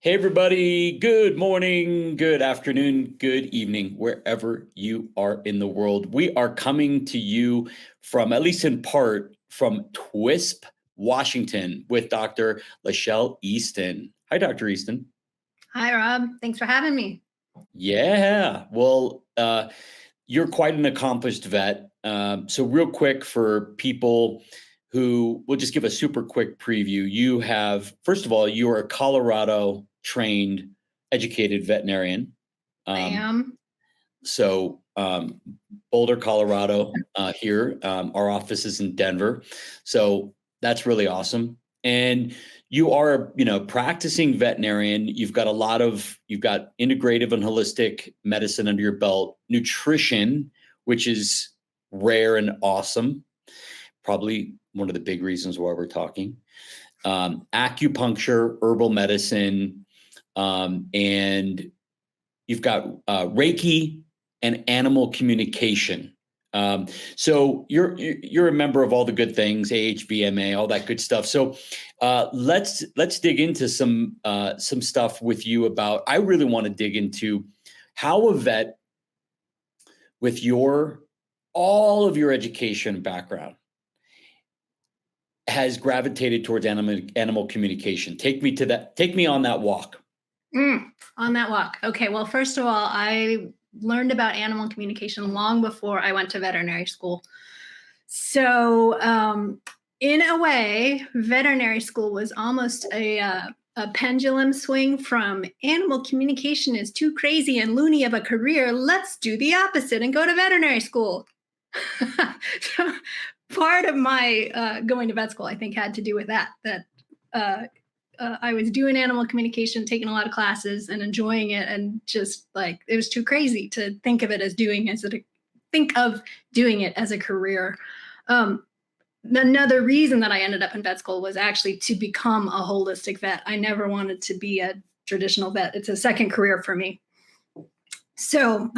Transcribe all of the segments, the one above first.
Hey, everybody. Good morning, good afternoon, good evening, wherever you are in the world. We are coming to you from, at least in part, from TWISP, Washington, with Dr. LaShelle Easton. Hi, Dr. Easton. Hi, Rob. Thanks for having me. Yeah. Well, you're quite an accomplished vet. So, real quick for people who will just give a super quick preview. You have, first of all, you are a Colorado trained, educated veterinarian. I am. So, Boulder, Colorado, here. Our office is in Denver. So, that's really awesome. And you are, practicing veterinarian. You've got integrative and holistic medicine under your belt, nutrition, which is rare and awesome. Probably one of the big reasons why we're talking. Acupuncture, herbal medicine, and you've got Reiki and animal communication. So you're a member of all the good things, AHVMA, all that good stuff. So let's dig into some stuff with you about. I really want to dig into how a vet with all of your education background has gravitated towards animal communication. Take me on that walk. On that walk. Okay. Well, first of all, I learned about animal communication long before I went to veterinary school. So, in a way, veterinary school was almost a pendulum swing from animal communication is too crazy and loony of a career. Let's do the opposite and go to veterinary school. So part of my going to vet school, I think, had to do with that. I was doing animal communication, taking a lot of classes and enjoying it, and just like it was too crazy to think of it as doing it as a career. Another reason that I ended up in vet school was actually to become a holistic vet. I never wanted to be a traditional vet. It's a second career for me. So,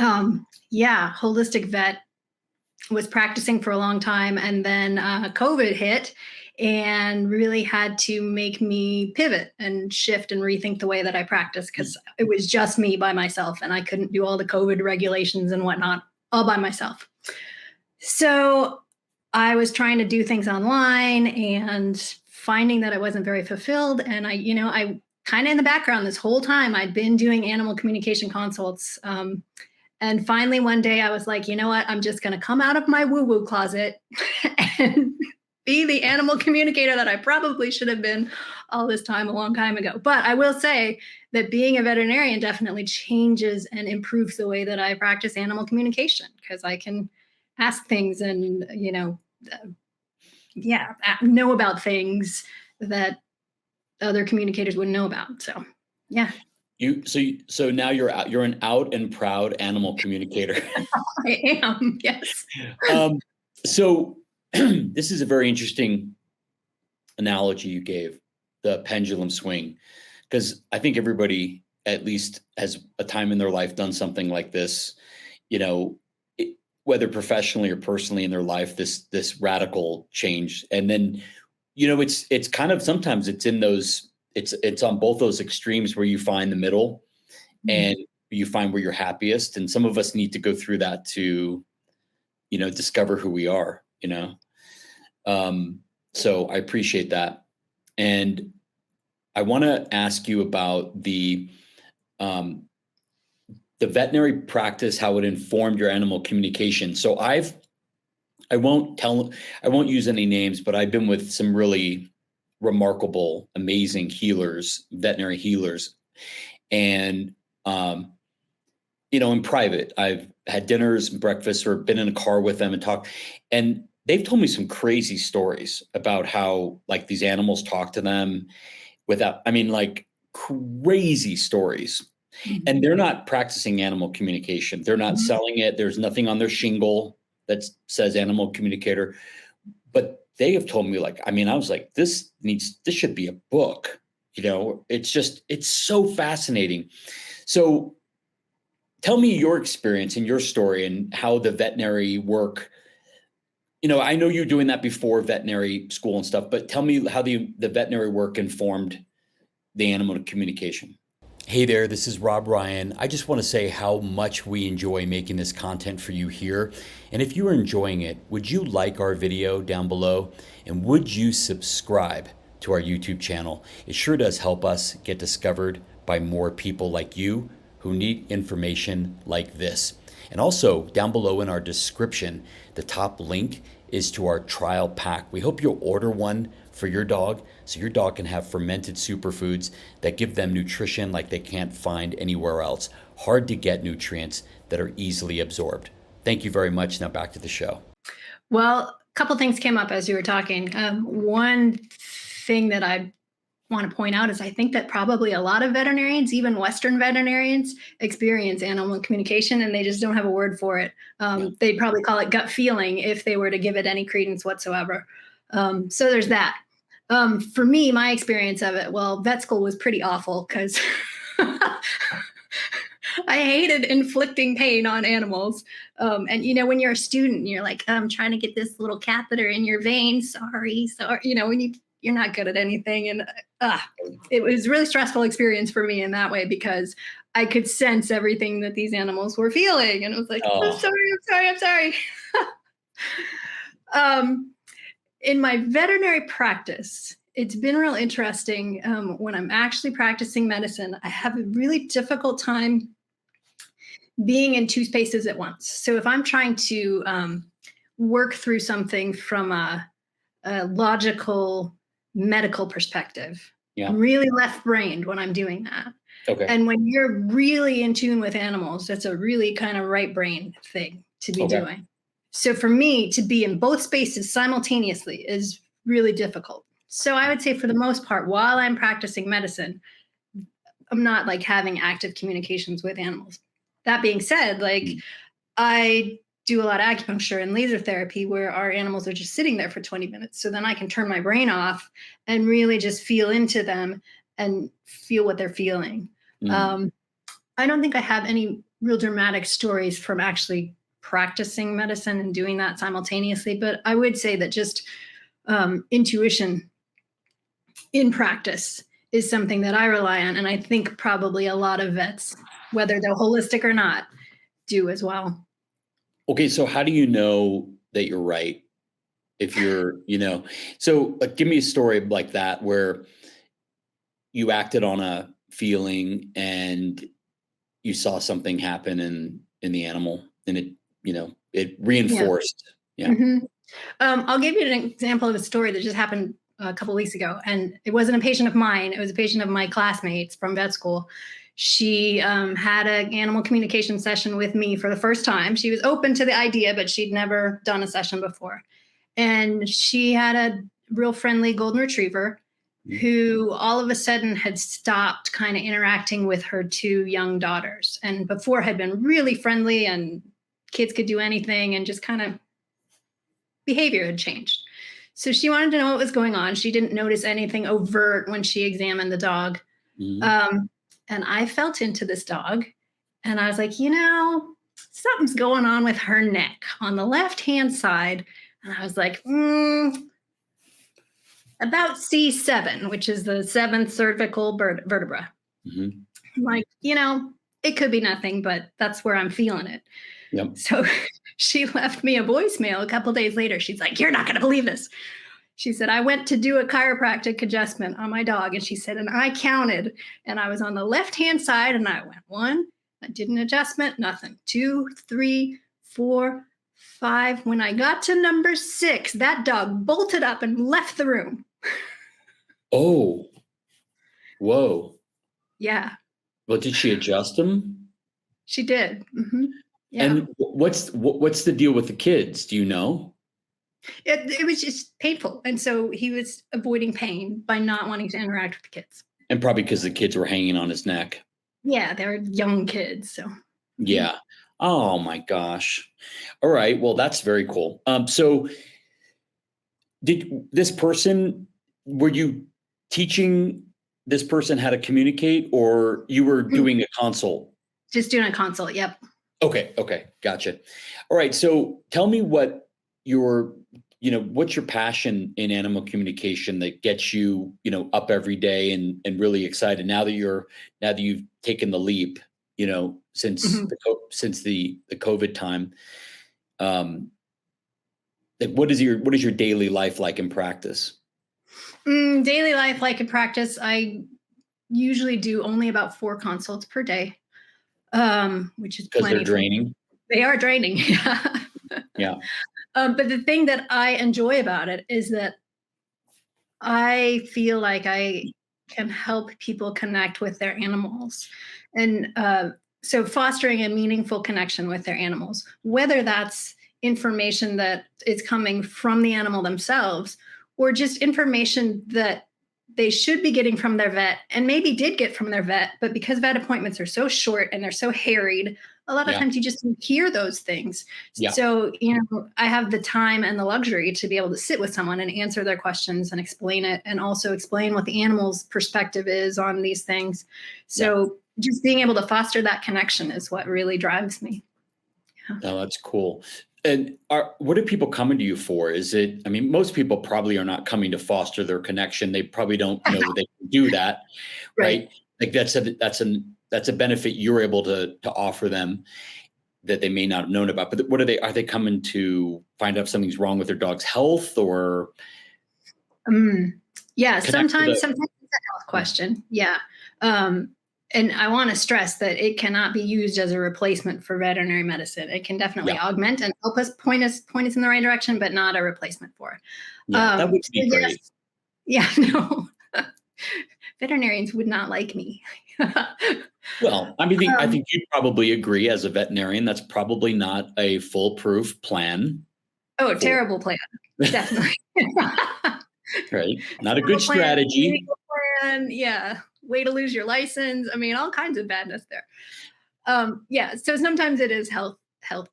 yeah, holistic vet, was practicing for a long time, and then COVID hit and really had to make me pivot and shift and rethink the way that I practice, because it was just me by myself and I couldn't do all the COVID regulations and whatnot all by myself. So I was trying to do things online and finding that I wasn't very fulfilled. And I kind of in the background this whole time, I'd been doing animal communication consults. And finally, one day I was like, you know what? I'm just going to come out of my woo-woo closet and be the animal communicator that I probably should have been all this time, a long time ago. But I will say that being a veterinarian definitely changes and improves the way that I practice animal communication, because I can ask things and, know about things that other communicators wouldn't know about. So, yeah. So now you're an out and proud animal communicator. I am, yes. So this is a very interesting analogy you gave, the pendulum swing, because I think everybody at least has a time in their life done something like this, whether professionally or personally in their life, this radical change. And then, it's kind of, sometimes it's in those, it's on both those extremes where you find the middle and you find where you're happiest. And some of us need to go through that to, discover who we are, So I appreciate that. And I want to ask you about the veterinary practice, how it informed your animal communication. So I won't use any names, but I've been with some really remarkable, amazing healers, veterinary healers. And, in private, I've had dinners, breakfasts, or been in a car with them and talked. And they've told me some crazy stories about how, like, these animals talk to them like crazy stories. Mm-hmm. And they're not practicing animal communication. They're not selling it. There's nothing on their shingle that says animal communicator. But they have told me, I was like, this should be a book. It's so fascinating. So tell me your experience and your story and how the veterinary work, I know you're doing that before veterinary school and stuff, but tell me how the veterinary work informed the animal communication. Hey there, this is Rob Ryan. I just want to say how much we enjoy making this content for you here. And if you are enjoying it, would you like our video down below? And would you subscribe to our YouTube channel? It sure does help us get discovered by more people like you who need information like this. And also, down below in our description, the top link is to our trial pack. We hope you'll order one for your dog so your dog can have fermented superfoods that give them nutrition like they can't find anywhere else. Hard to get nutrients that are easily absorbed. Thank you very much. Now back to the show. Well, a couple things came up as you were talking. One thing that I want to point out is I think that probably a lot of veterinarians, even Western veterinarians, experience animal communication and they just don't have a word for it. They'd probably call it gut feeling if they were to give it any credence whatsoever. So there's that. For me, my experience of it, well, vet school was pretty awful because I hated inflicting pain on animals. And, you know, when you're a student, you're like, I'm trying to get this little catheter in your vein. Sorry. You know, when you're not good at anything. And it was a really stressful experience for me in that way because I could sense everything that these animals were feeling. And it was like, I'm sorry. In my veterinary practice, it's been real interesting. When I'm actually practicing medicine, I have a really difficult time being in two spaces at once. So if I'm trying to work through something from a logical medical perspective, I'm really left-brained when I'm doing that. Okay. And when you're really in tune with animals, that's a really kind of right brain thing to be doing. So for me to be in both spaces simultaneously is really difficult. So I would say for the most part, while I'm practicing medicine, I'm not like having active communications with animals. That being said, like I do a lot of acupuncture and laser therapy where our animals are just sitting there for 20 minutes. So then I can turn my brain off and really just feel into them and feel what they're feeling. I don't think I have any real dramatic stories from actually practicing medicine and doing that simultaneously, but I would say that just intuition in practice is something that I rely on. And I think probably a lot of vets, whether they're holistic or not, do as well. Okay, so how do you know that you're right? If you're, you know, so give me a story like that where you acted on a feeling and you saw something happen in the animal and it, you know, it reinforced. I'll give you an example of a story that just happened a couple of weeks ago. And it wasn't a patient of mine. It was a patient of my classmates from vet school. She had an animal communication session with me for the first time. She was open to the idea, but she'd never done a session before. And she had a real friendly golden retriever who all of a sudden had stopped kind of interacting with her two young daughters. And before had been really friendly and kids could do anything and just kind of behavior had changed. So she wanted to know what was going on. She didn't notice anything overt when she examined the dog. And I felt into this dog and I was like, you know, something's going on with her neck on the left-hand side. And I was like, about C7, which is the seventh cervical vertebra. I'm like, you know, it could be nothing, but that's where I'm feeling it. So she left me a voicemail a couple days later. She's like, you're not going to believe this. She said, I went to do a chiropractic adjustment on my dog. And she said, and I counted and I was on the left-hand side and I went 1, I did an adjustment, nothing. 2, 3, 4, 5. When I got to number 6, that dog bolted up and left the room. Oh, whoa. Yeah. Well, did she adjust them? She did. Yeah. And what's the deal with the kids? Do you know? It was just painful. And so he was avoiding pain by not wanting to interact with the kids. And probably because the kids were hanging on his neck. Yeah, they're young kids. So yeah. Oh my gosh. All right. Well, that's very cool. So did this person, were you teaching this person how to communicate or you were doing a consult? Just doing a consult. Yep. Okay. Gotcha. All right. So tell me what your what's your passion in animal communication that gets you, up every day and really excited now that you've taken the leap, since Mhm. since the COVID time. Like what is your daily life like in practice? Daily life, like in practice, I usually do only about 4 consults per day, which is Because they're plenty for me. draining. They are draining. Yeah. Yeah. But the thing that I enjoy about it is that I feel like I can help people connect with their animals. And so fostering a meaningful connection with their animals, whether that's information that is coming from the animal themselves or just information that they should be getting from their vet and maybe did get from their vet, but because vet appointments are so short and they're so harried, a lot of Yeah. times you just don't hear those things. Yeah. So, I have the time and the luxury to be able to sit with someone and answer their questions and explain it, and also explain what the animal's perspective is on these things. Yeah. So, just being able to foster that connection is what really drives me. Oh, that's cool. And what are people coming to you for? I mean, most people probably are not coming to foster their connection. They probably don't know they can do that, Right. right? Like that's a benefit you're able to offer them that they may not have known about. But what are they coming to find out if something's wrong with their dog's health or Yeah, connect with sometimes it's a health question. Yeah. And I want to stress that it cannot be used as a replacement for veterinary medicine. It can definitely yeah, augment and help us point us in the right direction, but not a replacement for it. yeah, that would So be great. yes, yeah, no. Veterinarians would not like me. Well, I mean, I Um, think you'd probably agree as a veterinarian, that's probably not a foolproof plan oh, for, terrible plan. Definitely. right? Not a good Terrible plan, strategy. illegal plan, yeah. Way to lose your license. I mean, all kinds of badness there. Yeah, so sometimes it is health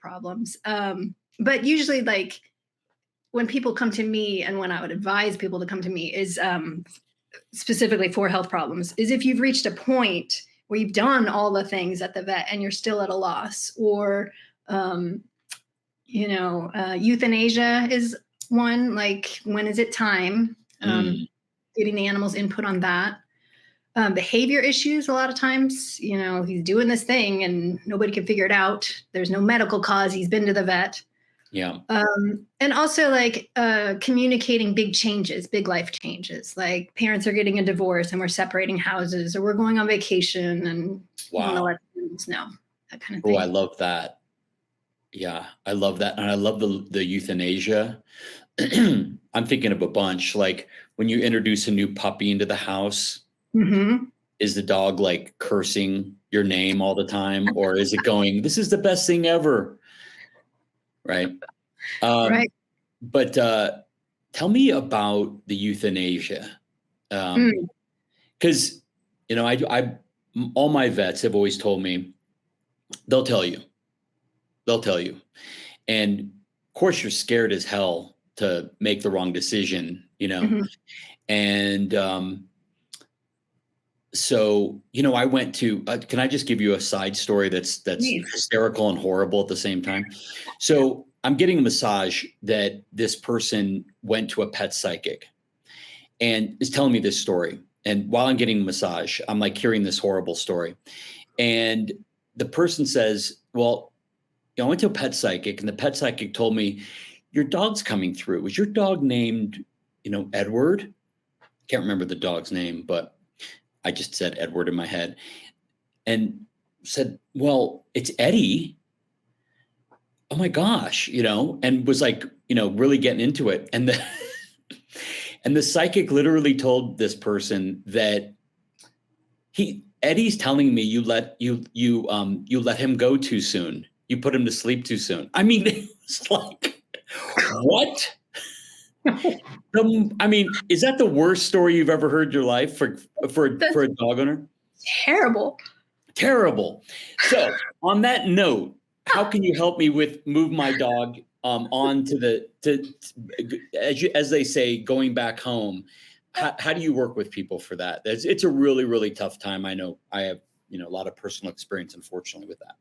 problems. But usually, like, when people come to me and when I would advise people to come to me is specifically for health problems, is if you've reached a point where you've done all the things at the vet and you're still at a loss, or um, euthanasia is one. Like, when is it time? Mm, Getting the animal's input on that. Behavior issues, a lot of times, he's doing this thing and nobody can figure it out. There's no medical cause. He's been to the vet. yeah. And also, like, communicating big changes, big life changes, like parents are getting a divorce and we're separating houses, or we're going on vacation and you want to Wow. let parents know, that kind of Oh, I thing. love that. Yeah, I love that. And I love the euthanasia. I'm thinking of a bunch. Like when you introduce a new puppy into the house, Hmm. is the dog like cursing your name all the time? Or is it going, this is the best thing ever? Right. Right. But tell me about the euthanasia. Mm. Because, all my vets have always told me, they'll tell you, they'll tell you. And of course, you're scared as hell to make the wrong decision. Hmm. And so, I went to, can I just give you a side story that's hysterical and horrible at the same time? So I'm getting a massage that this person went to a pet psychic and is telling me this story. And while I'm getting a massage, I'm like hearing this horrible story. And the person says, well, I went to a pet psychic and the pet psychic told me, your dog's coming through. Was your dog named, Edward? Can't remember the dog's name, but I just said Edward in my head and said, well, it's Eddie. Oh my gosh, and was like, really getting into it. And and the psychic literally told this person that Eddie's telling me you let him go too soon. You put him to sleep too soon. I mean, it's like, what? I mean, is that the worst story you've ever heard in your life for That's a dog owner? terrible. Terrible. So on that note, how can you help me with move my dog on as they say, going back home? How do you work with people for that? It's a really, really tough time. I know I have, a lot of personal experience, unfortunately, with that.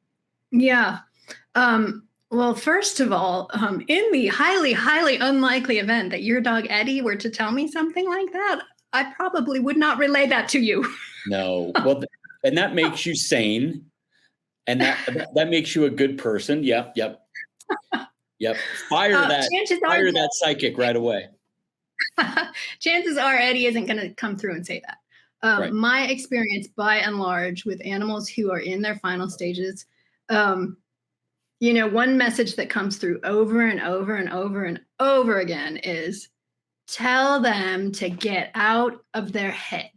Yeah. Well, first of all, in the highly, highly unlikely event that your dog Eddie were to tell me something like that, I probably would not relay that to you. No. Well, and that makes you sane, and that makes you a good person. Yep, yep, yep. Chances are, Fire that psychic right away. chances are Eddie isn't going to come through and say that. Right. My experience, by and large, with animals who are in their final stages, one message that comes through over and over and over and over again is tell them to get out of their head.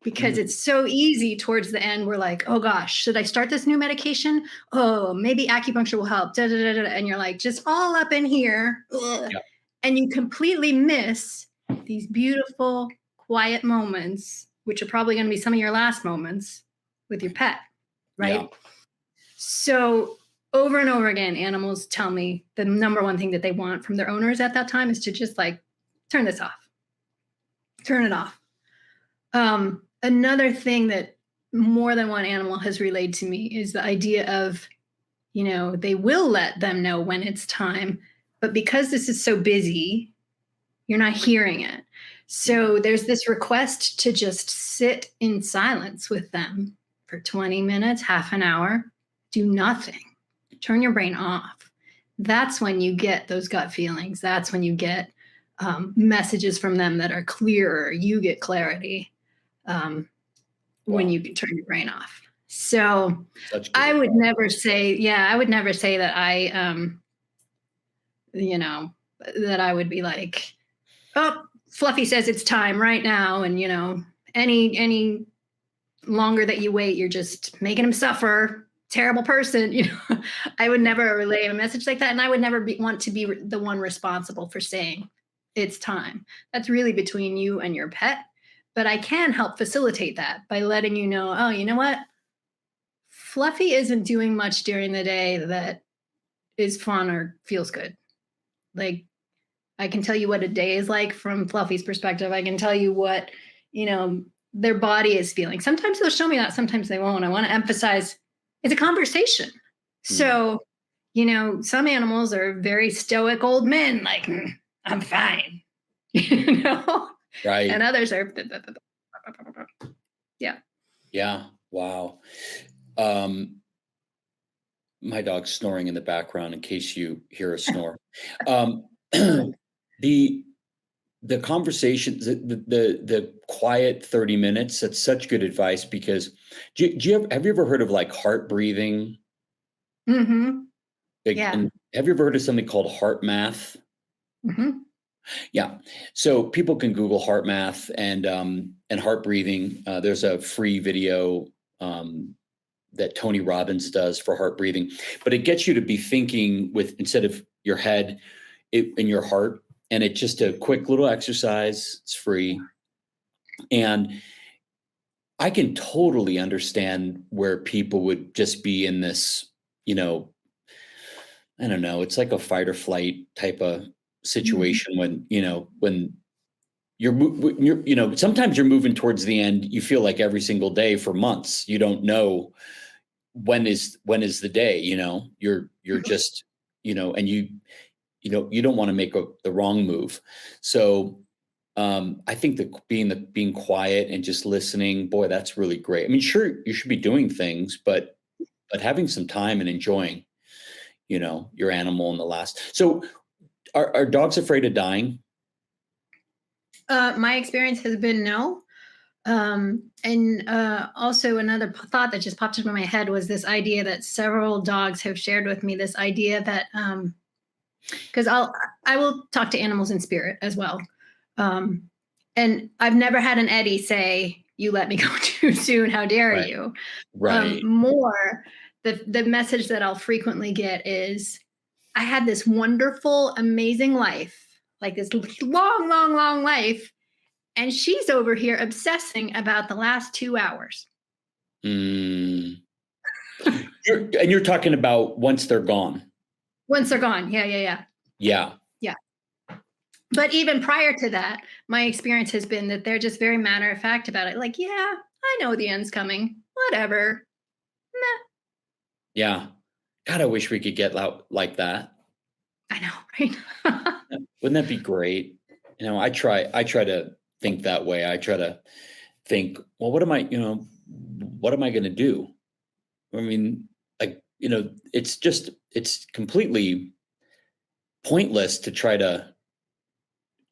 Because it's so easy towards the end. We're like, oh gosh, should I start this new medication? Oh, maybe acupuncture will help. Da, da, da, da. And you're like, just all up in here. Yep. And you completely miss these beautiful, quiet moments, which are probably going to be some of your last moments with your pet, right? Yeah. So over and over again, animals tell me the number one thing that they want from their owners at that time is to just like, turn this off, turn it off. Another thing that more than one animal has relayed to me is the idea of, they will let them know when it's time, but because this is so busy, you're not hearing it. So there's this request to just sit in silence with them for 20 minutes, half an hour, do nothing, turn your brain off. That's when you get those gut feelings. That's when you get messages from them that are clearer. You get clarity. When you can turn your brain off. So I would never say that that I would be like, oh, Fluffy says it's time right now. And, any longer that you wait, you're just making him suffer. Terrible person. I would never relay a message like that. And I would never want to be the one responsible for saying it's time. That's really between you and your pet. But I can help facilitate that by letting you know, oh, you know what? Fluffy isn't doing much during the day that is fun or feels good. Like, I can tell you what a day is like from Fluffy's perspective. I can tell you what, their body is feeling. Sometimes they'll show me that, sometimes they won't. I want to emphasize it's a conversation. So, some animals are very stoic old men, like, I'm fine. Right. And others are, yeah. Yeah. Wow. My dog's snoring in the background in case you hear a snore. The conversations, the quiet 30 minutes, that's such good advice because have you ever heard of like heart breathing? Mm-hmm. Yeah. And have you ever heard of something called heart math? Mm-hmm. Yeah. So people can Google heart math and heart breathing. There's a free video that Tony Robbins does for heart breathing, but it gets you to be thinking with instead of your head in your heart. And it's just a quick little exercise. It's free. And I can totally understand where people would just be in this, I don't know, it's like a fight or flight type of situation when you're sometimes you're moving towards the end. You feel like every single day for months, you don't know when is the day, you're just, and you don't want to make the wrong move. So I think that being quiet and just listening, boy, that's really great. I mean, sure, you should be doing things, but having some time and enjoying, your animal in the last. So are dogs afraid of dying? My experience has been no. And also another thought that just popped into my head was this idea that several dogs have shared with me, this idea that, because I will talk to animals in spirit as well. And I've never had an Eddie say, you let me go too soon. How dare you? Right. More the message that I'll frequently get is, I had this wonderful, amazing life, like this long, long, long life. And she's over here obsessing about the last 2 hours. You're talking about once they're gone. Once they're gone. Yeah. But even prior to that, my experience has been that they're just very matter of fact about it. Like, yeah, I know the end's coming. Whatever. Nah. Yeah. God, I wish we could get out like that. I know, right? Wouldn't that be great? I try to think that way. I try to think, well, what am I going to do? I mean, like, it's completely pointless to try to,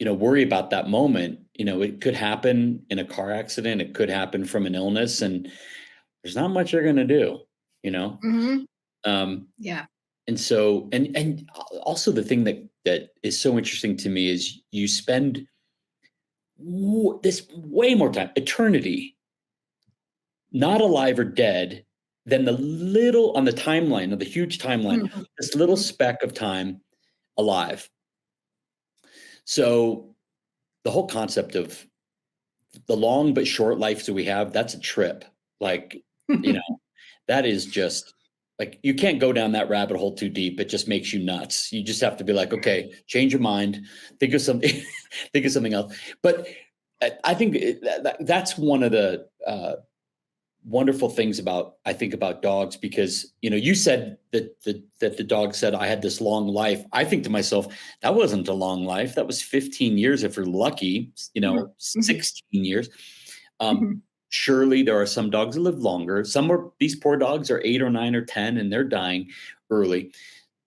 worry about that moment. It could happen in a car accident. It could happen from an illness, and there's not much you're going to do, you know? Hmm. Um, Yeah. and so, and also the thing that is so interesting to me is you spend this way more time, eternity, not alive or dead, than the little on the timeline of the huge timeline, Mhm. this little Mhm. speck of time alive. So the whole concept of the long but short lives that we have, that's a trip. Like, you know, that is just like you can't go down that rabbit hole too deep. It just makes you nuts. You just have to be like, okay, change your mind, think of something, think of something else. But I think that's one of the wonderful things about dogs, because you said that the dog said I had this long life. I think to myself, that wasn't a long life. That was 15 years if you're lucky, Mhm. Mhm. 16 years. um Mhm. Surely there are some dogs that live longer. These poor dogs are 8 or 9 or 10 and they're dying early.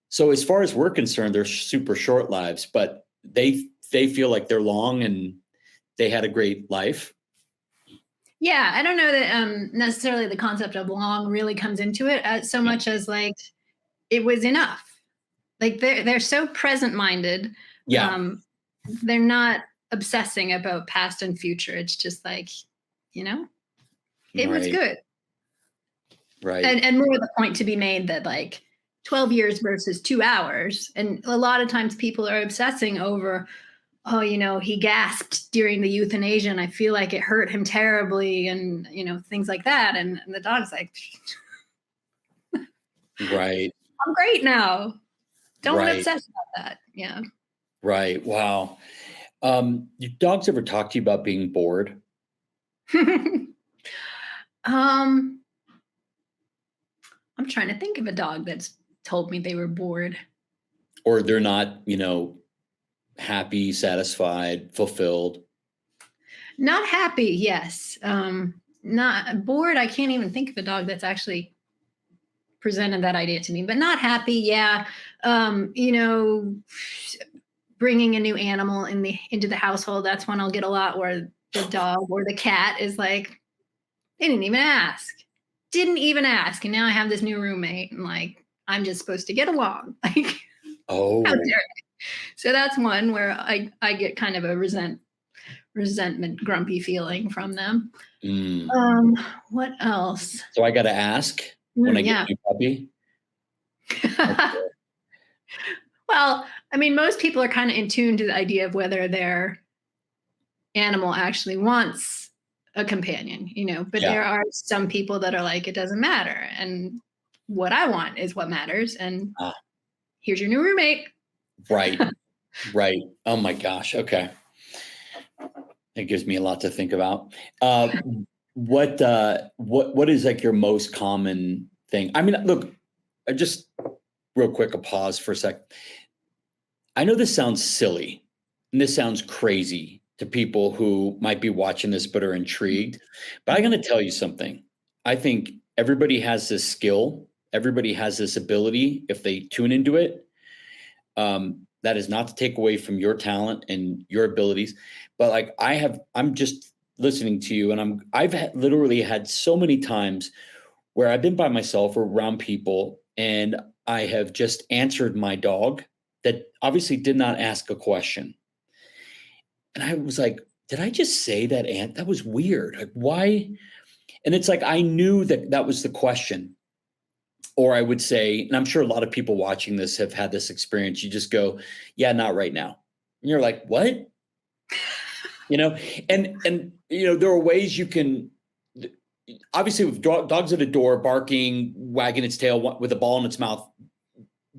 So as far as we're concerned, they're super short lives, but they feel like they're long and they had a great life. Yeah, I don't know that necessarily the concept of long really comes into it so Yeah. much as like it was enough. Like they're so present minded. Yeah. Um, they're not obsessing about past and future. It's just like, you know, it was Right. good. Right. And more of the point to be made that like 12 years versus 2 hours. And a lot of times people are obsessing over, oh, he gasped during the euthanasia and I feel like it hurt him terribly and, things like that. And the dog's like, Right. I'm great now. Don't Right. obsess about that. Yeah. Right. Wow. Do dogs ever talk to you about being bored? um, I'm trying to think of a dog that's told me they were bored. Or they're not, happy, satisfied, fulfilled? Not happy, yes. Not bored. I can't even think of a dog that's actually presented that idea to me, but not happy. Yeah. Um, you know, Bringing a new animal into the household. That's when I'll get a lot where the dog or the cat is like, they didn't even ask. Didn't even ask. And now I have this new roommate and like I'm just supposed to get along. Like, how Oh. dare. So that's one where I get kind of a resentment, grumpy feeling from them. Mm. Um, what else? So I gotta ask when I get Yeah. a new puppy? Okay. Well, I mean, most people are kind of in tune to the idea of whether their animal actually wants a companion, but Yeah. there are some people that are like, it doesn't matter. And what I want is what matters. And Ah, here's your new roommate. right. Right. Oh my gosh. Okay. It gives me a lot to think about. What is like your most common thing? I mean, look, I just real quick, a pause for a sec. I know this sounds silly and this sounds crazy to people who might be watching this but are intrigued, but I'm going to tell you something. I think everybody has this skill, everybody has this ability if they tune into it. That is not to take away from your talent and your abilities, but like I'm just listening to you, and literally had so many times where I've been by myself or around people, and I have just answered my dog that obviously did not ask a question, and I was like, "Did I just say that? Ant? That was weird. Like, why?" And it's like I knew that that was the question. Or I would say, and I'm sure a lot of people watching this have had this experience. You just go, "Yeah, not right now," and you're like, "What?" You know, and there are ways you can. Obviously, with dogs at a door barking, wagging its tail with a ball in its mouth,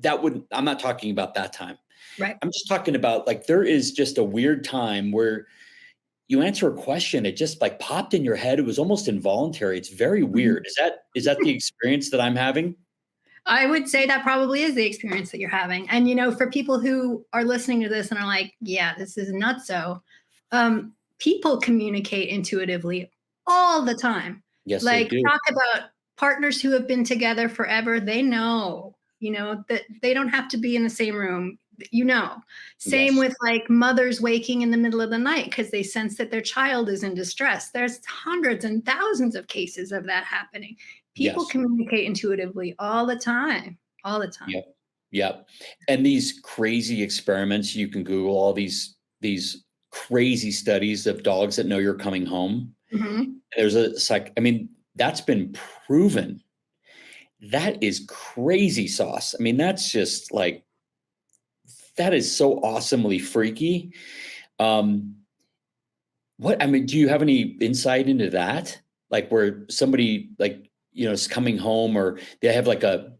I'm not talking about that time. Right. I'm just talking about like there is just a weird time where you answer a question, it just like popped in your head. It was almost involuntary. It's very Mhm. weird. Is that the experience that I'm having? I would say that probably is the experience that you're having. And, for people who are listening to this and are like, yeah, this is nutso, people communicate intuitively all the time. Yes, they Like, do. talk about partners who have been together forever. They know, that they don't have to be in the same room. Same Yes. with like mothers waking in the middle of the night because they sense that their child is in distress. There's hundreds and thousands of cases of that happening. People Yes. communicate intuitively all the time, all the time. Yep. Yep. And these crazy experiments, you can Google all these crazy studies of dogs that know you're coming home. Mhm. There's I mean, that's been proven. That is crazy sauce. I mean, that's just like, that is so awesomely freaky. Um, I mean, do you have any insight into that? Like where somebody like, is coming home, or they have like a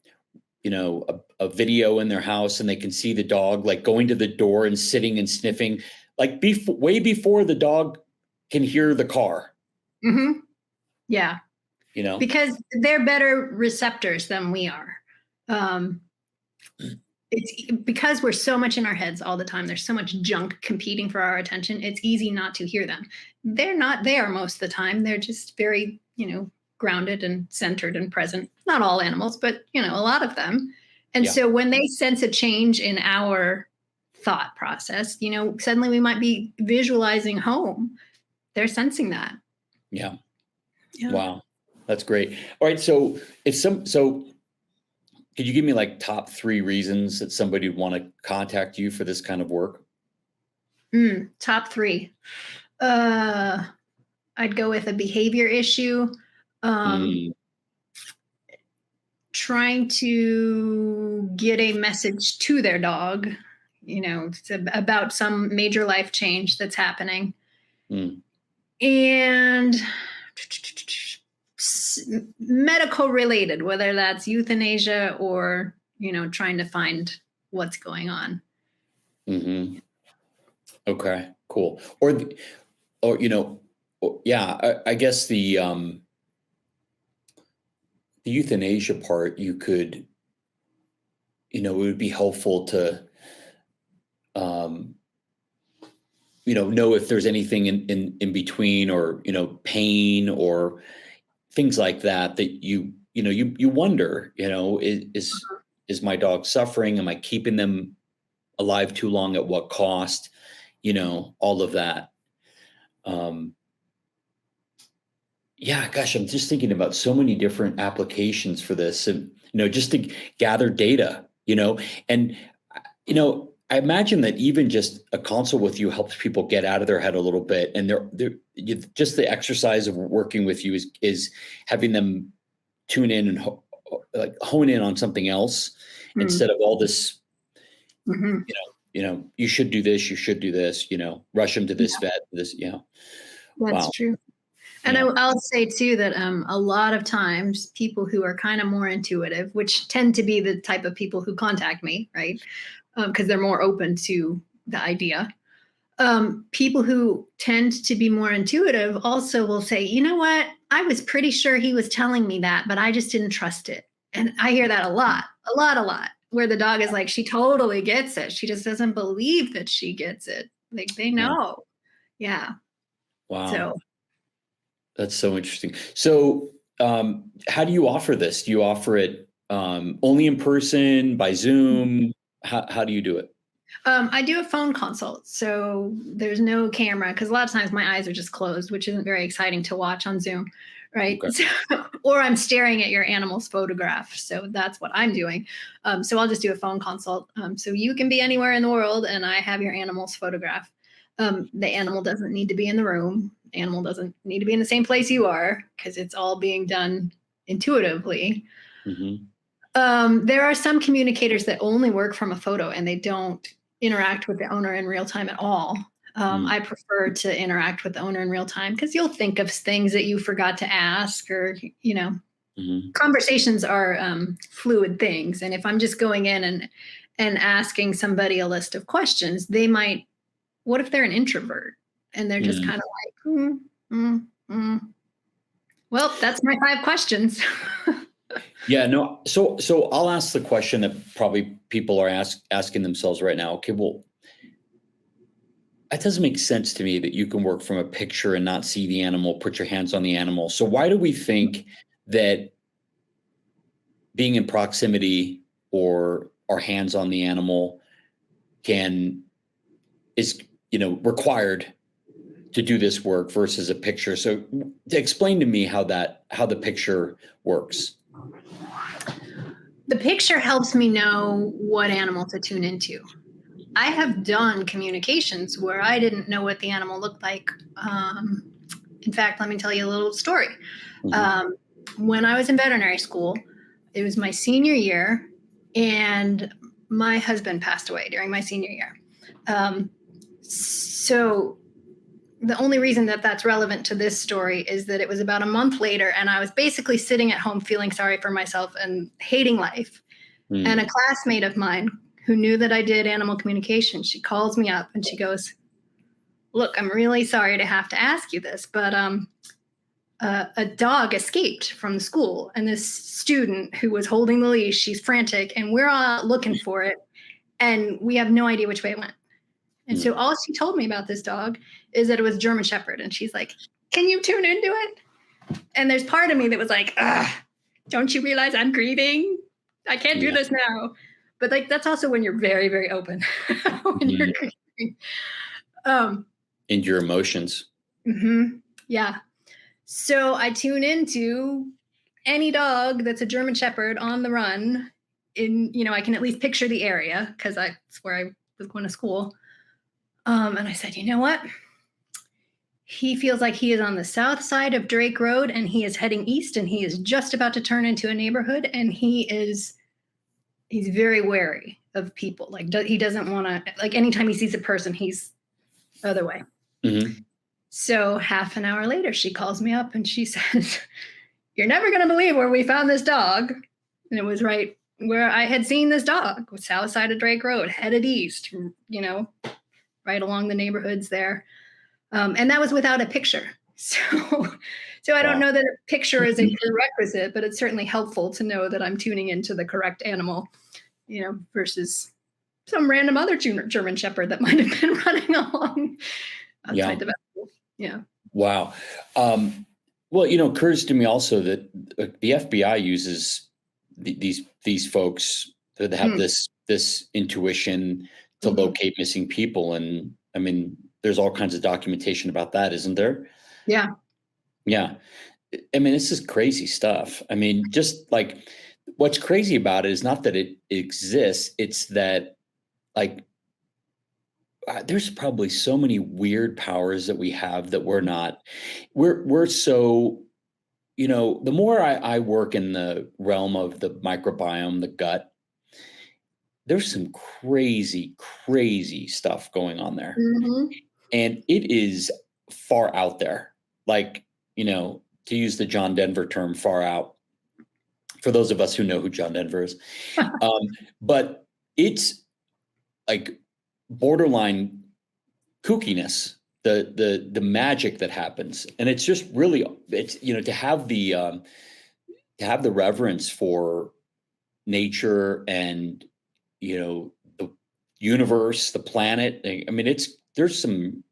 video in their house and they can see the dog like going to the door and sitting and sniffing, like way before the dog can hear the car, Mhm. Yeah, you know? because they're better receptors than we are. Um, it's because we're so much in our heads all the time. There's so much junk competing for our attention. It's easy not to hear them. They're not there most of the time. They're just very, grounded and centered and present. Not all animals, but a lot of them. And Yeah. so when they sense a change in our thought process, suddenly we might be visualizing home. They're sensing that. Yeah. Yeah. Wow. That's great. All right. So could you give me like top 3 reasons that somebody would want to contact you for this kind of work? Top 3. I'd go with a behavior issue. Mm, Trying to get a message to their dog, about some major life change that's happening. mm, And medical related, whether that's euthanasia or, trying to find what's going on. mm-hmm. Okay, cool. Yeah, I guess the euthanasia part, you could, it would be helpful to, um, know if there's anything in between, or, pain or things like that, that you wonder, is my dog suffering? Am I keeping them alive too long? At what cost? All of that. Um, Yeah, gosh, I'm just thinking about so many different applications for this, and just to gather data, and I imagine that even just a consult with you helps people get out of their head a little bit, and just the exercise of working with you is having them tune in and like hone in on something else instead of all this, Mm-hmm. you should do this, you should do this, rush them to this vet, this, That's wow, true. And yeah, I'll say too that a lot of times people who are kind of more intuitive, which tend to be the type of people who contact me, right? Because they're more open to the idea. People who tend to be more intuitive also will say, you know what? I was pretty sure he was telling me that, but I just didn't trust it. And I hear that a lot, a lot, where the dog is like, she totally gets it. She just doesn't believe that she gets it. Like they yeah, know. Yeah. wow. So That's so interesting. So, how do you offer this? Do you offer it only in person, by Zoom? How do you do it? I do a phone consult, so there's no camera because a lot of times my eyes are just closed, which isn't very exciting to watch on Zoom, right? Okay. So, or I'm staring at your animal's photograph, so that's what I'm doing. So I'll just do a phone consult. So you can be anywhere in the world, and I have your animal's photograph. The animal doesn't need to be in the room. The animal doesn't need to be in the same place you are because it's all being done intuitively. Hmm. There are some communicators that only work from a photo and they don't interact with the owner in real time at all. I prefer to interact with the owner in real time because you'll think of things that you forgot to ask, or Hmm. conversations are fluid things. And if I'm just going in and asking somebody a list of questions, they might. What if they're an introvert and they're just kind of like, well, that's my 5 questions. Yeah, no. So I'll ask the question that probably people are asking themselves right now. Okay, well, that doesn't make sense to me that you can work from a picture and not see the animal, put your hands on the animal. So why do we think that being in proximity or our hands on the animal is required to do this work versus a picture? So explain to me how the picture works. The picture helps me know what animal to tune into. I have done communications where I didn't know what the animal looked like. In fact, let me tell you a little story. When I was in veterinary school, it was my senior year, and my husband passed away during my senior year. So the only reason that that's relevant to this story is that it was about a month later, and I was basically sitting at home feeling sorry for myself and hating life. And a classmate of mine who knew that I did animal communication, she calls me up and she goes, "Look, I'm really sorry to have to ask you this, but a dog escaped from the school, and this student who was holding the leash, she's frantic, and we're all looking for it, and we have no idea which way it went." And so all she told me about this dog is that it was German Shepherd. And she's like, "Can you tune into it?" And there's part of me that was like, don't you realize I'm grieving? I can't do this now. But like, that's also when you're very, very open when you're grieving. And your emotions. Yeah. So I tune into any dog that's a German Shepherd on the run. I can at least picture the area because that's where I was going to school. And I said, you know what? He feels like he is on the south side of Drake Road, and he is heading east, and he is just about to turn into a neighborhood, and he's very wary of people. Like he doesn't want to, like anytime he sees a person, he's the other way. So half an hour later, she calls me up and she says, "You're never going to believe where we found this dog." And it was right where I had seen this dog, south side of Drake Road, headed east, right along the neighborhoods there. And that was without a picture. So I don't know that a picture is a prerequisite, but it's certainly helpful to know that I'm tuning into the correct animal, versus some random other German Shepherd that might have been running along outside the vet. Yeah. Wow. Well, it occurs to me also that the FBI uses these folks that have this intuition to locate missing people. And I mean, there's all kinds of documentation about that, isn't there? Yeah. Yeah. I mean, this is crazy stuff. I mean, just like what's crazy about it is not that it exists. It's that there's probably so many weird powers that we have that we're so, the more I work in the realm of the microbiome, the gut, there's some crazy, crazy stuff going on there. And it is far out there, to use the John Denver term, far out, for those of us who know who John Denver is. But it's like borderline kookiness, the magic that happens. And it's just really, to have the reverence for nature and, the universe, the planet. I mean, there's some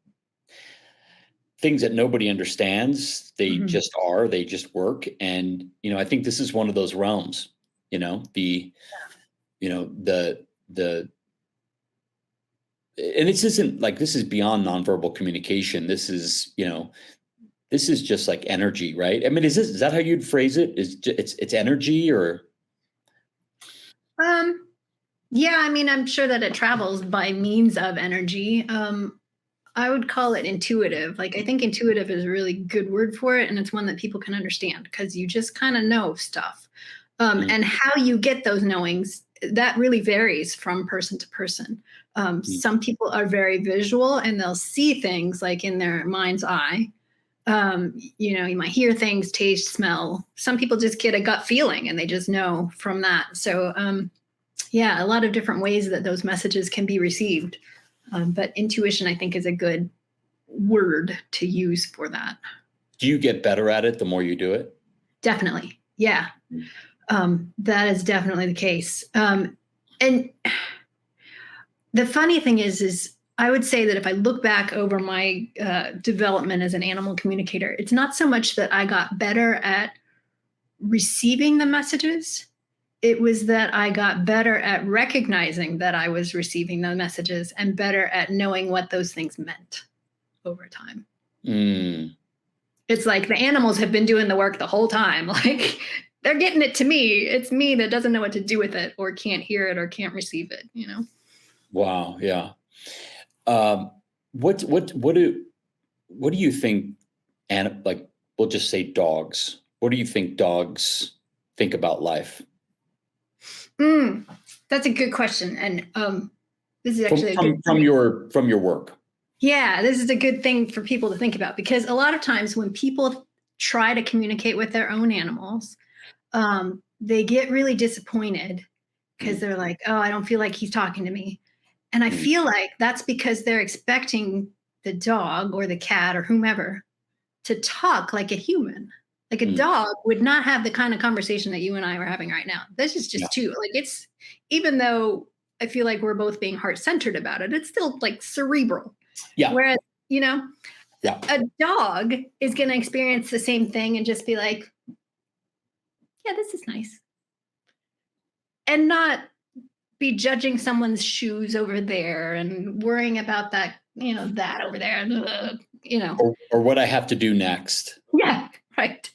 things that nobody understands. They just are, they just work. And, I think this is one of those realms, and this isn't like, this is beyond nonverbal communication. This is just like energy, right? I mean, is that how you'd phrase it? It's energy, or? Yeah, I mean, I'm sure that it travels by means of energy. I would call it intuitive. Like, I think intuitive is a really good word for it. And it's one that people can understand because you just kind of know stuff. And how you get those knowings, that really varies from person to person. Some people are very visual and they'll see things like in their mind's eye. You might hear things, taste, smell. Some people just get a gut feeling and they just know from that. So, a lot of different ways that those messages can be received. But intuition, I think, is a good word to use for that. Do you get better at it the more you do it? Definitely. Yeah. That is definitely the case. And the funny thing is I would say that if I look back over my development as an animal communicator, it's not so much that I got better at receiving the messages. It was that I got better at recognizing that I was receiving the messages and better at knowing what those things meant over time. Mm. It's like the animals have been doing the work the whole time. Like they're getting it to me. It's me that doesn't know what to do with it or can't hear it or can't receive it, you know? Wow. Yeah. What do you think, and like, we'll just say dogs, what do you think dogs think about life? That's a good question. And this is actually from your work. Yeah, this is a good thing for people to think about, because a lot of times when people try to communicate with their own animals, they get really disappointed because they're like, oh, I don't feel like he's talking to me. And I feel like that's because they're expecting the dog or the cat or whomever to talk like a human. Like a dog would not have the kind of conversation that you and I are having right now. This is just too, like, it's, even though I feel like we're both being heart-centered about it, it's still like cerebral. Yeah. Whereas, a dog is going to experience the same thing and just be like, yeah, this is nice. And not be judging someone's shoes over there and worrying about that, that over there, Or what I have to do next. Yeah, right.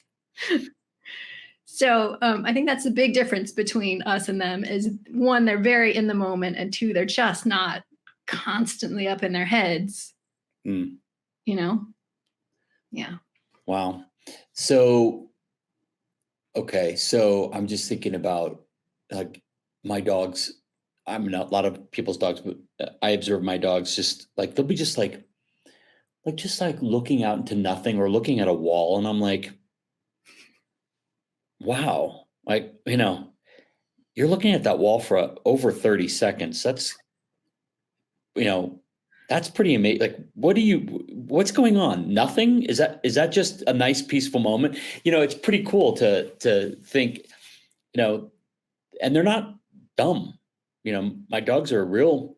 So I think that's the big difference between us and them is, one, they're very in the moment, and two, they're just not constantly up in their heads. Yeah. Wow. So, okay. So I'm just thinking about like my dogs. I mean, a lot of people's dogs, but I observe my dogs just like, they'll be just like looking out into nothing or looking at a wall. And I'm like, wow, like, you're looking at that wall for over 30 seconds. That's, that's pretty amazing. Like, what's going on? Nothing? Is that just a nice, peaceful moment? It's pretty cool to think, and they're not dumb. My dogs are real,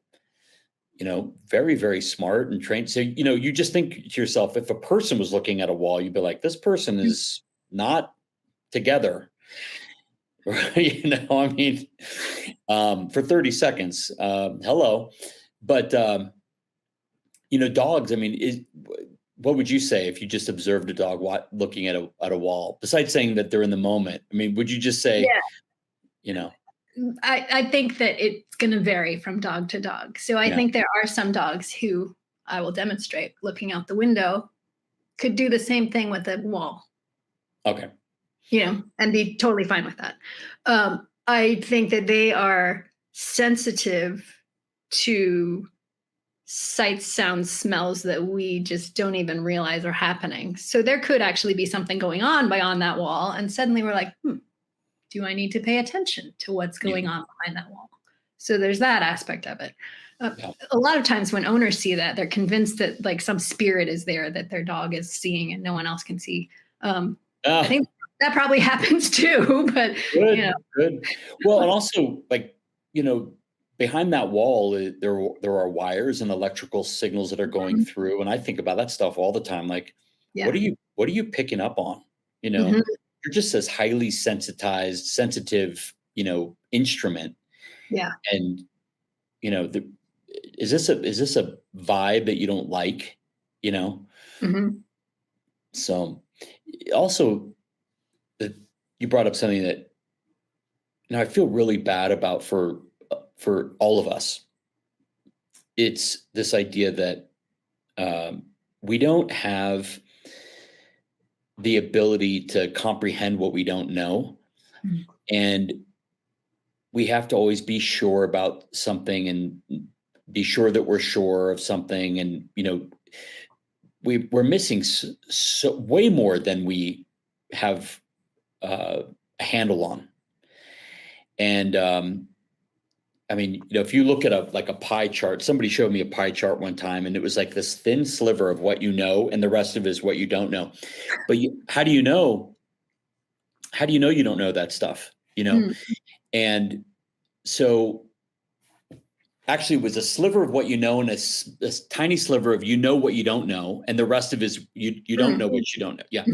very, very smart and trained. So, you just think to yourself, if a person was looking at a wall, you'd be like, this person is not together. I mean, for 30 seconds, hello. But, dogs, I mean, what would you say if you just observed a dog looking at a wall, besides saying that they're in the moment? I mean, would you just say, I think that it's going to vary from dog to dog. So I think there are some dogs who, I will demonstrate, looking out the window, could do the same thing with a wall. Okay. And be totally fine with that. I think that they are sensitive to sights, sounds, smells that we just don't even realize are happening. So there could actually be something going on beyond that wall. And suddenly we're like, do I need to pay attention to what's going on behind that wall? So there's that aspect of it. A lot of times when owners see that, they're convinced that like some spirit is there that their dog is seeing and no one else can see. I think that probably happens too, but good. Well, and also like, behind that wall, there are wires and electrical signals that are going through. And I think about that stuff all the time. Like, what are you picking up on? You're just this highly sensitive, instrument. Yeah. And, is this a vibe that you don't like? So also that you brought up something that I feel really bad about for all of us. It's this idea that we don't have the ability to comprehend what we don't know. And we have to always be sure about something and be sure that we're sure of something. And, we're missing so way more than we have a handle on. And, I mean, if you look at a pie chart, somebody showed me a pie chart one time, and it was like this thin sliver of what you know, and the rest of it is what you don't know. But how do you know you don't know that stuff? Mm. And so actually it was a sliver of what you know and a tiny sliver of what you don't know, and the rest of it is you don't know what you don't know. Yeah.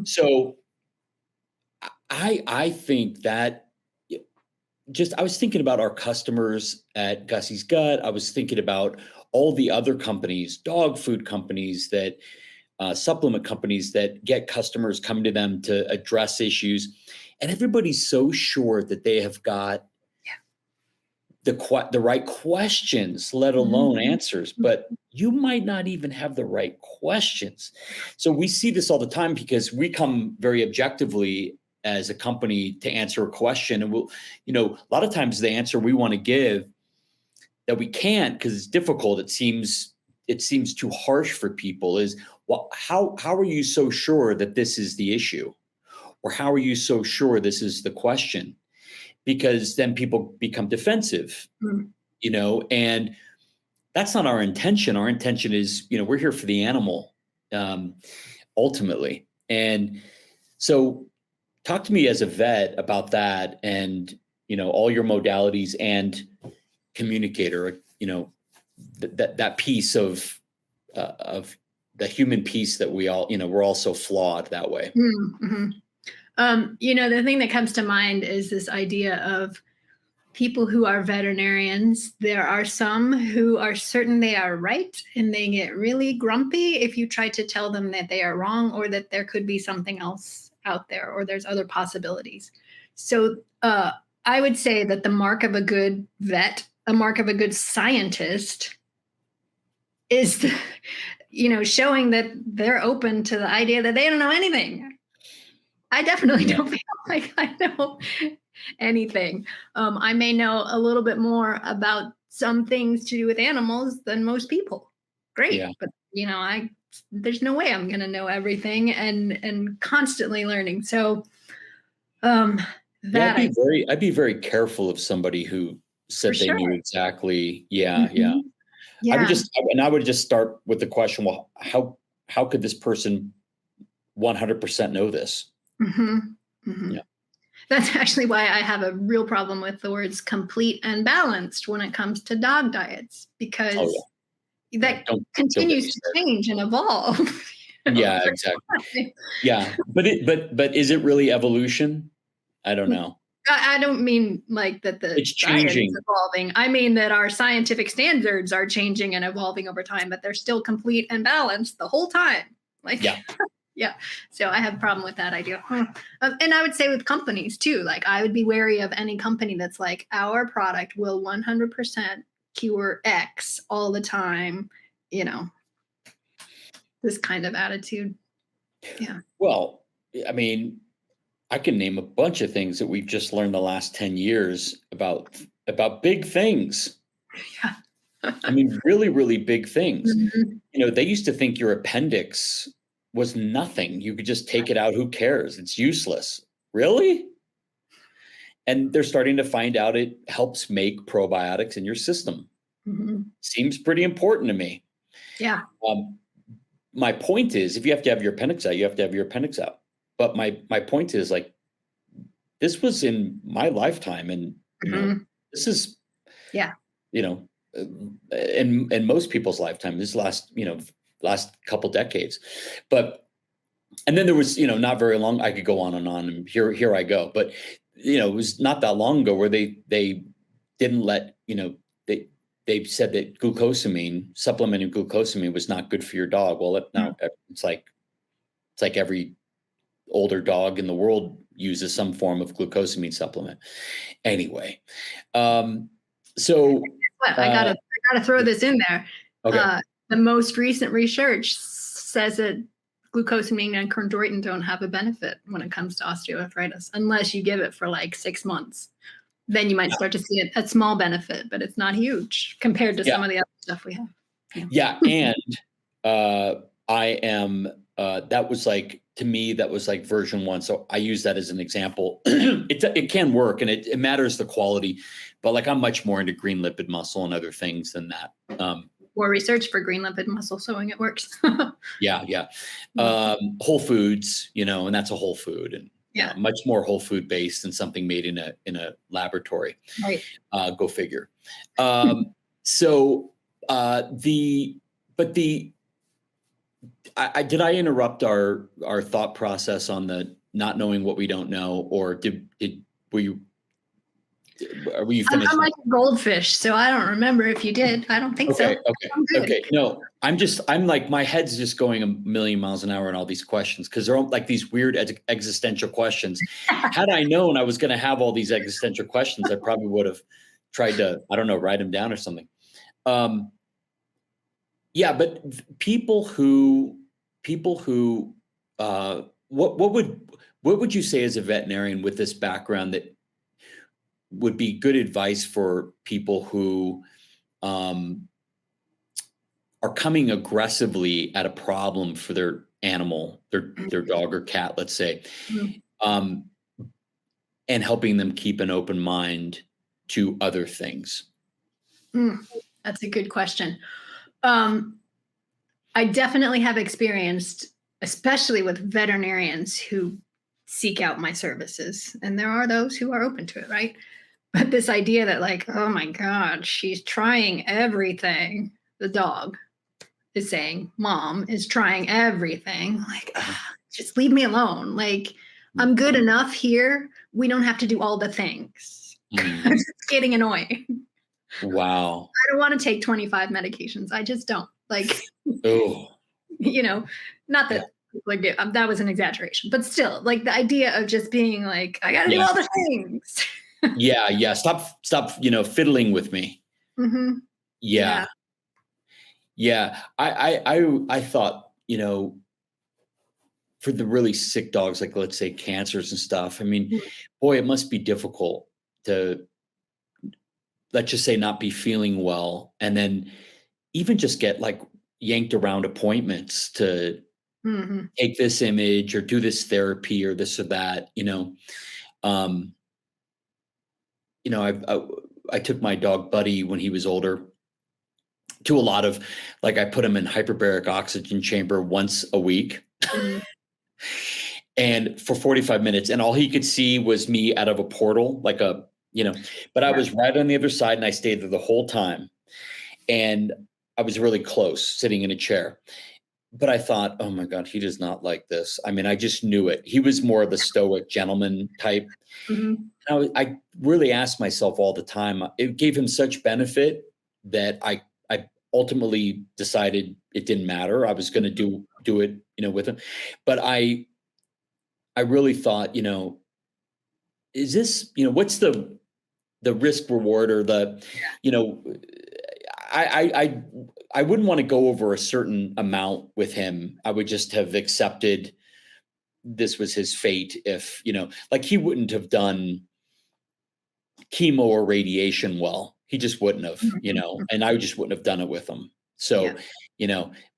So I think that I was thinking about our customers at Gussy's Gut. I was thinking about all the other companies, dog food companies, that supplement companies that get customers coming to them to address issues, and everybody's so sure that they have got the right questions, let alone answers. But you might not even have the right questions. So we see this all the time because we come very objectively as a company to answer a question, and we'll, a lot of times the answer we want to give that we can't because it's difficult. It seems too harsh for people. Is, well, how are you so sure that this is the issue, or how are you so sure this is the question? Because then people become defensive, and that's not our intention. Our intention is, we're here for the animal, ultimately. And so talk to me as a vet about that, and, all your modalities and communicator, that piece of the human piece that we all, we're all so flawed that way. The thing that comes to mind is this idea of people who are veterinarians. There are some who are certain they are right, and they get really grumpy if you try to tell them that they are wrong, or that there could be something else out there, or there's other possibilities. So I would say that the mark of a good vet, a mark of a good scientist, is showing that they're open to the idea that they don't know anything. I definitely don't feel like I know anything. I may know a little bit more about some things to do with animals than most people. Great. But there's no way I'm going to know everything, and constantly learning. So I'd be very careful of somebody who said they knew exactly. Yeah. I would just start with the question, well, how could this person 100% know this? Yeah. That's actually why I have a real problem with the words complete and balanced when it comes to dog diets, because that continues to change and evolve. Yeah, exactly. Yeah. But is it really evolution? I don't know. I don't mean like that it's changing, evolving. I mean that our scientific standards are changing and evolving over time, but they're still complete and balanced the whole time. Yeah. So I have a problem with that idea. And I would say with companies too, like I would be wary of any company that's like, our product will 100% cure X all the time, this kind of attitude. Yeah. Well, I mean, I can name a bunch of things that we've just learned the last 10 years about big things. Yeah. I mean, really, really big things. They used to think your appendix was nothing. You could just take it out. Who cares? It's useless. Really? And they're starting to find out it helps make probiotics in your system. Seems pretty important to me. Yeah. My point is, if you have to have your appendix out, you have to have your appendix out. But my point is, like, this was in my lifetime, and this is, in most people's lifetime, this last couple decades. And then there was, not very long, I could go on, and here I go. But, it was not that long ago where they didn't let, they said that supplementing glucosamine was not good for your dog. Well, now it's like every older dog in the world uses some form of glucosamine supplement. Anyway. So I gotta throw this in there. Okay. The most recent research says that glucosamine and chondroitin don't have a benefit when it comes to osteoarthritis, unless you give it for like 6 months. Then you might start to see a small benefit, but it's not huge compared to some of the other stuff we have. Yeah. And I am, that was like, to me, that was like version 1. So I use that as an example. It can work, and it matters the quality, but like I'm much more into green lipid muscle and other things than that. More research for green lipid muscle showing it works. Yeah. Whole foods, and that's a whole food. And Yeah. Much more whole food based than something made in a laboratory. Right. Go figure. So did I interrupt our thought process on the not knowing what we don't know, or were you finished? I'm like a goldfish, so I don't remember if you did. I don't think so. Okay. No, I'm like, my head's just going a million miles an hour on all these questions, because they're all like these weird existential questions. Had I known I was going to have all these existential questions, I probably would have tried to, I don't know, write them down or something. Yeah, but people who, what would you say as a veterinarian with this background that would be good advice for people who are coming aggressively at a problem for their animal, their dog or cat, let's say, and helping them keep an open mind to other things? That's a good question. I definitely have experienced, especially with veterinarians who seek out my services, and there are those who are open to it, right? But this idea that, like, oh my God, she's trying everything. The dog is saying, Mom is trying everything. Like, just leave me alone. Like, I'm good enough here. We don't have to do all the things. It's getting annoying. Wow. I don't want to take 25 medications. I just don't. Like, not that like that was an exaggeration, but still, like, the idea of just being like, I gotta do all the things. Yeah. Stop, fiddling with me. Yeah. I thought, for the really sick dogs, like, let's say cancers and stuff, I mean, boy, it must be difficult to, let's just say, not be feeling well, and then even just get like yanked around appointments to take this image or do this therapy or this or that. I took my dog Buddy when he was older to a lot of, like, I put him in hyperbaric oxygen chamber once a week. And for 45 minutes, and all he could see was me out of a portal, like but I was right on the other side, and I stayed there the whole time. And I was really close, sitting in a chair. But I thought, oh my God, he does not like this. I mean, I just knew it. He was more of the stoic gentleman type. I really asked myself all the time, it gave him such benefit that I ultimately decided it didn't matter. I was going to do it, with him. But I really thought, is this, what's the risk reward, or the, I wouldn't want to go over a certain amount with him. I would just have accepted this was his fate. If, like, he wouldn't have done chemo or radiation well. He just wouldn't have, and I just wouldn't have done it with him. So,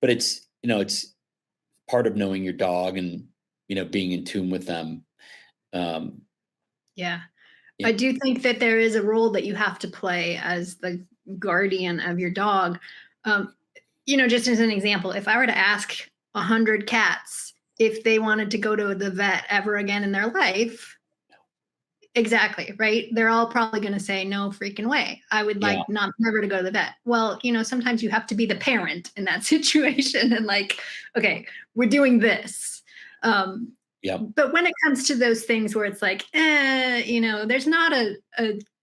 but it's, it's part of knowing your dog and, being in tune with them. Yeah. I do think that there is a role that you have to play as the guardian of your dog. Just as an example, if I were to ask 100 cats if they wanted to go to the vet ever again in their life, exactly, right? They're all probably going to say, no freaking way. I would like never to go to the vet. Well, sometimes you have to be the parent in that situation and, like, okay, we're doing this. But when it comes to those things where it's like, there's not a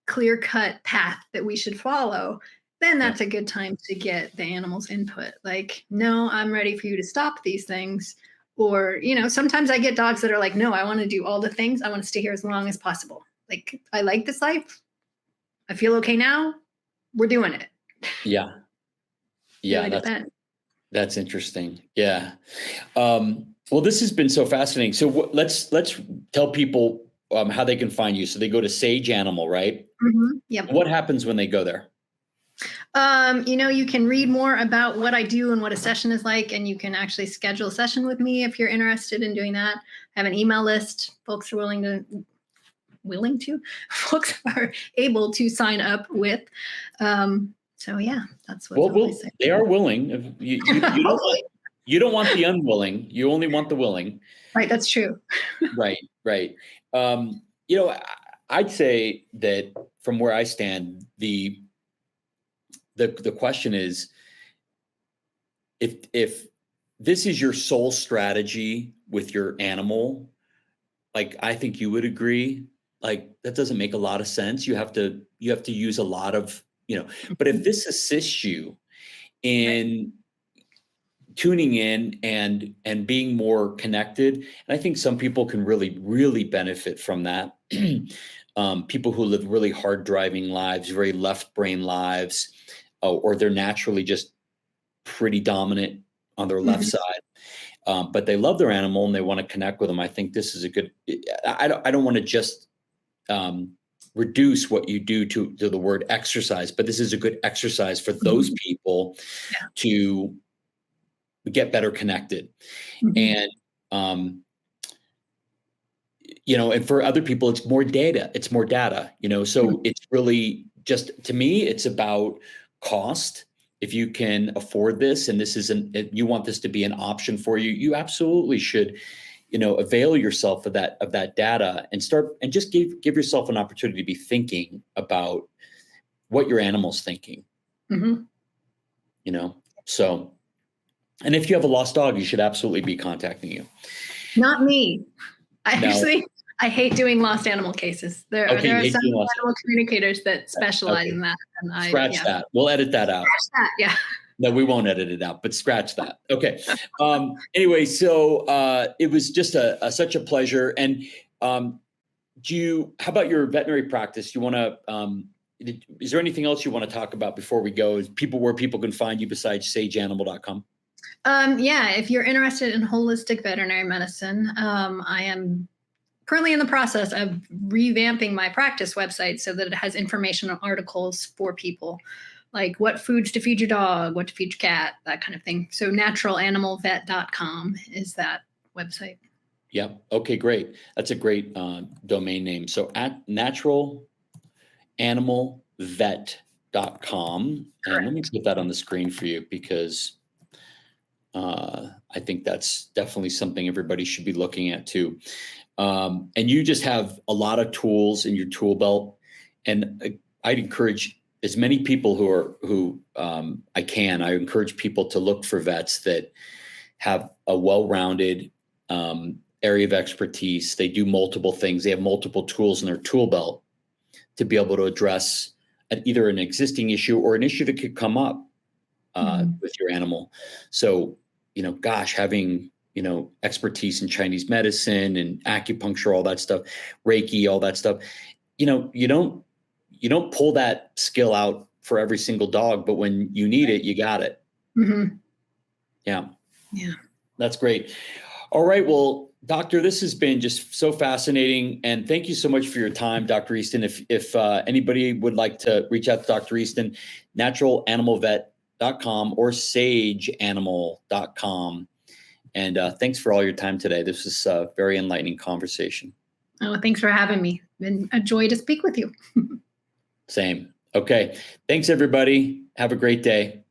clear-cut path that we should follow, then that's a good time to get the animal's input. Like, no, I'm ready for you to stop these things. Or, sometimes I get dogs that are like, no, I want to do all the things. I want to stay here as long as possible. Like, I like this life. I feel okay now. We're doing it. Yeah. Really that's interesting. Yeah. Well, this has been so fascinating. So let's tell people how they can find you. So they go to Sage Animal, right? Yep. What happens when they go there? You can read more about what I do and what a session is like, and you can actually schedule a session with me if you're interested in doing that. I have an email list. Folks are folks are able to sign up with. So yeah, that's what they are willing. You don't You don't want the unwilling. You only want the willing. Right. That's true. Right. Right. You know, I'd say that from where I stand, the question is, if this is your sole strategy with your animal, like I think you would agree, like that doesn't make a lot of sense. You have to use a lot of, but if this assists you in tuning in and being more connected, and I think some people can really benefit from that. People who live really hard driving lives, very left brain lives, or they're naturally just pretty dominant on their left side, but they love their animal and they want to connect with them. I think this is a good. I don't want to just reduce what you do to the word exercise, but this is a good exercise for those people to get better connected. And and for other people, it's more data. So it's really just, to me, it's about cost. If you can afford this, and you want this to be an option for you, you absolutely should, avail yourself of that data and just give yourself an opportunity to be thinking about what your animal's thinking. So, and if you have a lost dog, you should absolutely be contacting you. Not me. I hate doing lost animal cases. There are some animal communicators that specialize in that. And scratch that. We'll edit that out. Scratch that, yeah. No, we won't edit it out, but scratch that. Okay. Anyway, so it was just such a pleasure. And how about your veterinary practice? You want to, is there anything else you want to talk about before we go? Where people can find you besides sageanimal.com? If you're interested in holistic veterinary medicine, I am currently in the process of revamping my practice website so that it has information and articles for people, like what foods to feed your dog, what to feed your cat, that kind of thing. So naturalanimalvet.com is that website. Yeah. Okay, great. That's a great domain name. So at naturalanimalvet.com. And let me put that on the screen for you, because I think that's definitely something everybody should be looking at too. And you just have a lot of tools in your tool belt. And I'd encourage as many people who I encourage people to look for vets that have a well-rounded area of expertise. They do multiple things. They have multiple tools in their tool belt to be able to address either an existing issue or an issue that could come up with your animal. So, having, expertise in Chinese medicine and acupuncture, all that stuff, Reiki, all that stuff, you don't pull that skill out for every single dog, but when you need it, you got it. Yeah. That's great. All right. Well, Doctor, this has been just so fascinating. And thank you so much for your time, Dr. Easton. If anybody would like to reach out to Dr. Easton, naturalanimalvet.com or sageanimal.com. And thanks for all your time today. This was a very enlightening conversation. Oh, thanks for having me. Been a joy to speak with you. Same. Okay. Thanks, everybody. Have a great day.